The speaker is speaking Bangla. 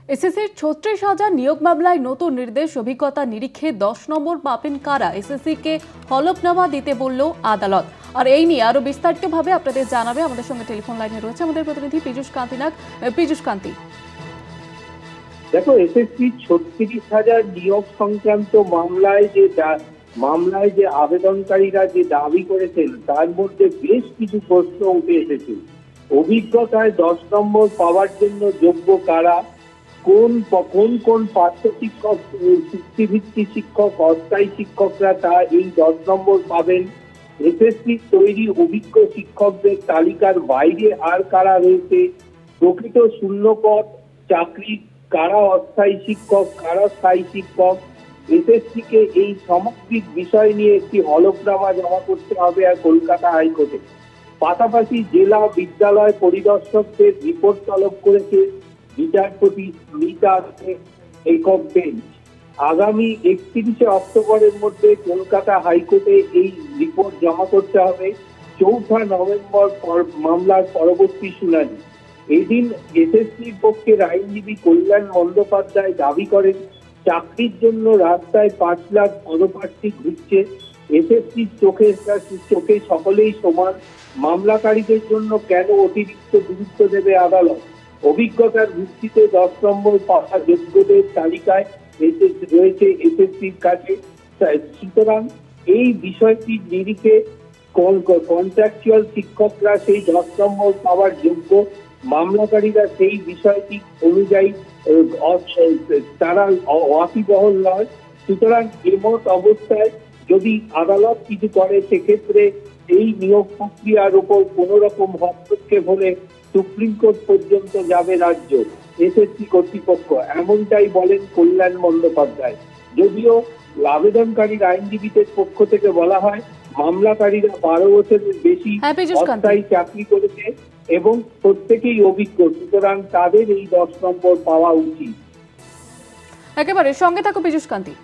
এসএসসির ৩৬,০০০ নিয়োগ মামলায় নতুন নির্দেশ, অভিজ্ঞতা নিরীক্ষে ১০ নম্বর পাবেন কারা? এসএসসিকে হলফনামা দিতে বলল আদালত। আর এই নিয়ে আরো বিস্তারিতভাবে আপনাদের জানাবে আমাদের সঙ্গে টেলিফোন লাইনে রয়েছে আমাদের প্রতিনিধি পীযূষ কান্তি নাগ। পীযূষ কান্তি, দেখো, এসএসসি ৩৬,০০০ নিয়োগ সংক্রান্ত মামলায় যে আবেদনকারীরা যে দাবি করেছেন তার মধ্যে বেশ কিছু প্রশ্ন উঠে এসেছে। অভিজ্ঞতায় ১০ নম্বর পাওয়ার জন্য যোগ্য কারা, কোন কোন পার্শ্ব শিক্ষক, চুক্তিভিত্তিক শিক্ষক, অস্থায়ী শিক্ষকরা তা এই ১০ নম্বর পাবেন, এসএসসি তৈরি অভিজ্ঞ শিক্ষকদের তালিকার বাইরে আর কারা রয়েছে, প্রকৃত শূন্যপদ চাকরি, কারা অস্থায়ী শিক্ষক, কারা স্থায়ী শিক্ষক। এসএসসি কে এই সামগ্রিক বিষয় নিয়ে একটি হলফনামা জমা করতে হবে আর কলকাতা হাইকোর্টে। পাশাপাশি জেলা বিদ্যালয় পরিদর্শকদের রিপোর্ট তলব করেছে বিচারপতি স্মিতা একক বেঞ্চ। আগামী ৩১শে অক্টোবরের মধ্যে কলকাতা হাইকোর্টে এই রিপোর্ট জমা করতে হবে। ৪ নভেম্বর মামলার পরবর্তী শুনানি। এদিন এসএসসির পক্ষের আইনজীবী কল্যাণ বন্দ্যোপাধ্যায় দাবি করেন, চাকরির জন্য রাস্তায় ৫ লাখ পদপ্রার্থী ঘুরছে। এসএসসির চোখে সকলেই সমান। মামলাকারীদের জন্য কেন অতিরিক্ত গুরুত্ব দেবে আদালত? অভিজ্ঞতার ভিত্তিতে ১০ নম্বর পাওয়া যোগ্যদের তালিকায় রয়েছে এসএসসির কাছে। সুতরাং এই বিষয়টির নিরিখে কন্ট্রাকচুয়াল শিক্ষকরা সেই ১০ নম্বর পাওয়ার যোগ্য, মামলাকারীরা সেই বিষয়টি অনুযায়ী তারা ওয়াকিবহল নয়। সুতরাং এমত অবস্থায় যদি আদালত কিছু করে সেক্ষেত্রে এই নিয়োগ প্রক্রিয়ার উপর কোন রকম হস্তক্ষেপ হলে সুপ্রিম কোর্ট পর্যন্ত যাবে রাজ্য এসএসসি কর্তৃপক্ষ, এমনটাই বলেন কল্যাণ বন্দ্যোপাধ্যায়। যদিও আবেদনকারীর আইনজীবীদের পক্ষ থেকে বলা হয়, মামলাকারীরা ১২ বছরের বেশি অস্থায়ী চাকরি করেছে এবং প্রত্যেকেই অভিজ্ঞ, সুতরাং তাদের এই ১০ নম্বর পাওয়া উচিত। একেবারে সঙ্গে থাকো পীযূষ কান্তি।